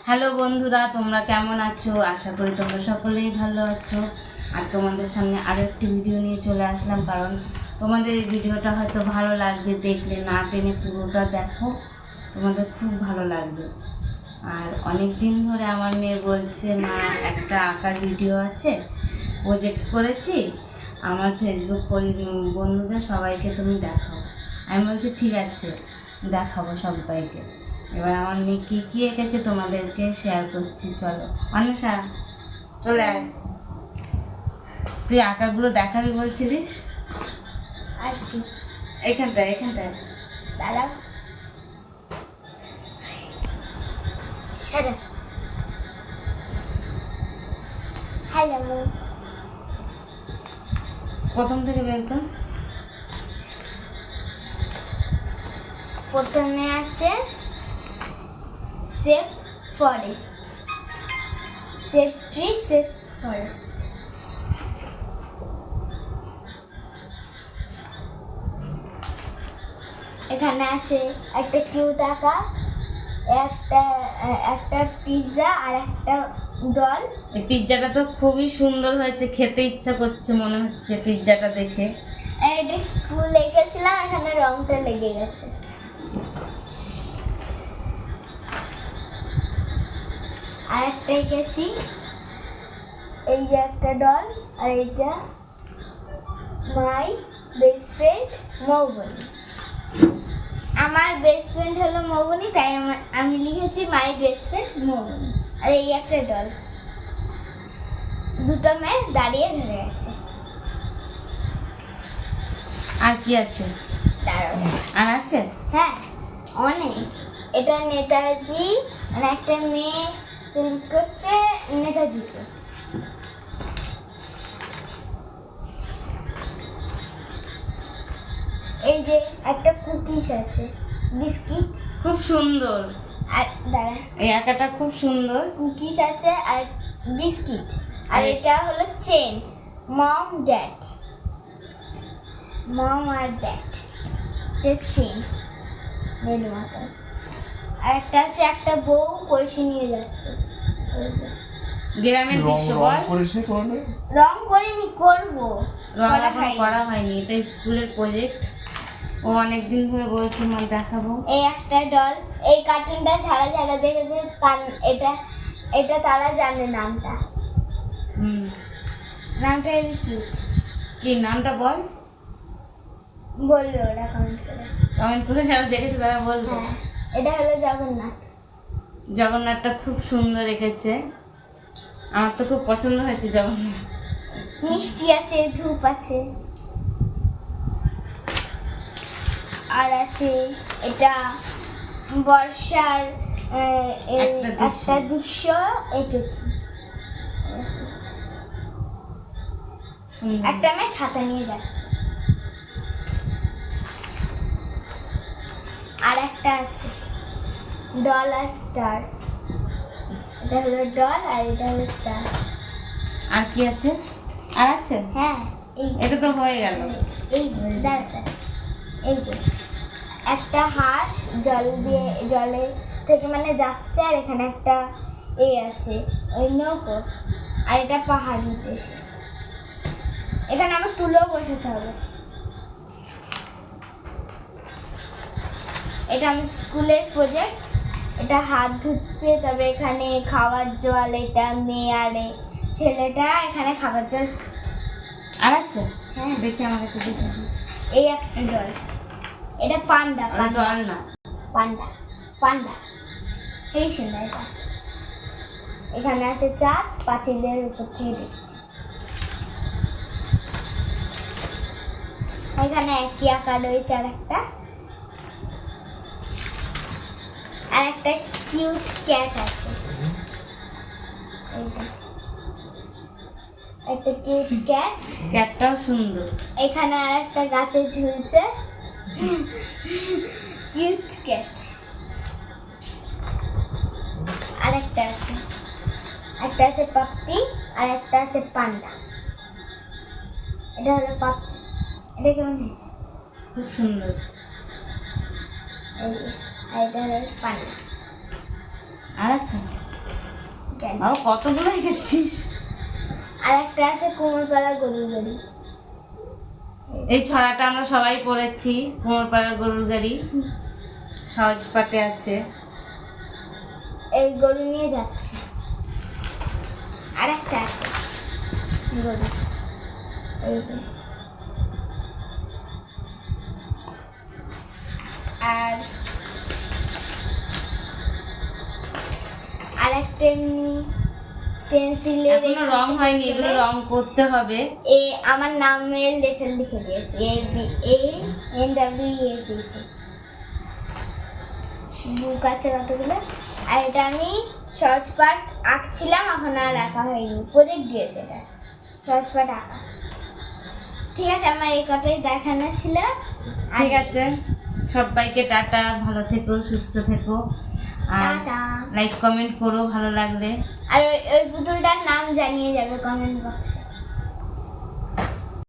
Hello বন্ধুরা, তোমরা কেমন আছো? আশা করি তোমরা সকলেই ভালো আছো। আর তোমাদের সামনে আরও একটি ভিডিও নিয়ে চলে আসলাম, কারণ তোমাদের এই ভিডিওটা হয়তো ভালো লাগবে, দেখলে না টেনে পুরোটা দেখো, তোমাদের খুব ভালো লাগবে। আর অনেক দিন ধরে আমার মেয়ে বলছে, মা একটা আঁকার ভিডিও আছে, প্রজেক্ট করেছি, আমার ফেসবুক বন্ধুদের সবাইকে তুমি দেখাও। আমি বলছি ঠিক আছে, দেখাবো সবাইকে। এবার আমার মেয়ে কী কী এঁকেছে তোমাদেরকে শেয়ার করছি, চলো। অন্বেষা চলে আয়, তুই আঁকাগুলো দেখাবি বলছিলিস। আসছি এখানটায় দাঁড়াও, ছাড়া। হ্যালো, প্রথম থেকে বের কর। প্রথমে আছে save forest, save tree, save forest. এখানে আছে একটা কিউট আঁকা, একটা একটা পিৎজা আর একটা ডল। এই পিৎজাটা তো খুবই সুন্দর হয়েছে, খেতে ইচ্ছা করছে মনে হচ্ছে পিৎজাটা দেখে। এটা স্কুলে গেছিলাম, এখানে রংটা লেগে গেছে। আর একটা এঁকেছি, এই যে একটা ডল, আর এইটা মাই বেস্ট ফ্রেন্ড মৌবনি। আমার বেস্ট ফ্রেন্ড হলো মৌবনি, তাই আমি লিখেছি মাই বেস্ট ফ্রেন্ড মৌবনি। আর এই একটা ডল, দুটো মেয়ে দাঁড়িয়ে ধরে আছে। আর কি আছে? দাঁড়াও, আর আছে? হ্যাঁ অনেক। এটা নেতাজি, মানে একটা মেয়ে সেলুট করছে নেতাজিকে। এই যে একটা কুকিজ আছে, বিস্কিট, খুব সুন্দর। আর দাঁড়া, এই আঁকাটা খুব সুন্দর। কুকিজ আছে আর বিস্কিট। আর এটা হলো চেন, মম ড্যাড, মম আর ড্যাড, এটা চেন মেন মতো। আর একটা আছে একটা বউ কলসি নিয়ে যাচ্ছে। গ্রামের দৃশ্য বল। রং করিনি, করবো, রং এখনো করা হয়নি, এটা স্কুলের প্রজেক্ট। ও অনেকদিন ধরে বলছে মা দেখাবো। এই একটা ডল, এই কার্টুনটা ছাড়া ছাড়া দেখেছে, এটা এটা তারা জানে নামটা। নামটা কি নামটা বল, বলবে ওরা কমেন্ট করে। কমেন্ট করে যারা দেখেছে তারা বলবে। হ্যাঁ, এটা হলো জগন্নাথ। জগন্নাথটা খুব সুন্দর রেখেছে, আমার তো খুব পছন্দ হয়েছে জগন্নাথ। মিষ্টি আছে, ধূপ আছে, আর আছে এটা বর্ষার একটা দৃশ্য এঁকেছি। একটা মেয়ে ছাতা নিয়ে যাচ্ছে। আর একটা আছে ডল আর স্টার, এটা হলো ডল আর এটা হলো স্টার। আর কি আছে? আর আছে? হ্যাঁ, এই এটা তো হয়ে গেল। এই দাঁড়া, এই যে একটা হাঁস জলে থেকে মানে যাচ্ছে, আর এখানে একটা আছে ওই নৌকো, আর এটা পাহাড়ি দেশ। এখানে আমার তুলেও বসাতে হবে। এটা আমার স্কুলের প্রজেক্ট। এটা হাত ধুচ্ছে, তারপরে এখানে খাবার জল, এটা মেয়ে আর ছেলেটা এখানে খাবার জল। আর আছে? হ্যাঁ, দেখি আমাকে একটু দেখে। এই একটা ডল, এটা পান্ডা, ডল না, পান্ডা, পান্ডা, সেই সুন্দর এটা। এখানে আছে চাঁদ, পাঁচিলের উপর থেকে দেখছি। এখানে একই আঁকা রয়েছে, আর একটা কিউট ক্যাট আছে। এই যে একটা কিউট ক্যাট, ক্যাটটাও সুন্দর। এখানে আর একটা গাছে ঝুলছে কিউট ক্যাট। আর একটা আছে পাপ্পি, আর একটা আছে পান্ডা। এটা হলো পাপ্পি। এটা কেমন হয়েছে? খুব সুন্দর। এই যে, আর এটা হলো পান্ডা। আর আছে? চাই। আর কতগুলো এঁকেছিস? আর একটা আছে কুমোরপাড়া গরুর গাড়ি। এই ছড়াটা আমরা সবাই পড়েছি, কুমোরপাড়ার গরুর গাড়ি। সহজ পাঠে আছে। এই গরু নিয়ে যাচ্ছে। আর একটা আছে গরু, এই যে। আর একটা এমনি পেন্সিলের এখনো রং হয়নি, এগুলো রং করতে হবে। আমার নামের লেটার লিখে দিয়েছি, ABANWES। বুক আছে কতগুলো। আর এটা আমি সহজ পাঠ আঁকছিলাম, এখন আর আঁকা হয়নি, প্রজেক্ট দিয়েছে এটা সহজ পাঠ আঁকা। ঠিক আছে, আমার এই কটাই দেখানো ছিল। ঠিক আছে, সবাইকে টাটা, ভালো থেকো, সুস্থ থেকো, আর টাটা। লাইক কমেন্ট করো ভালো লাগলে। আর ওই পুতুলটার নাম জানিয়ে যাবে কমেন্ট বক্সে।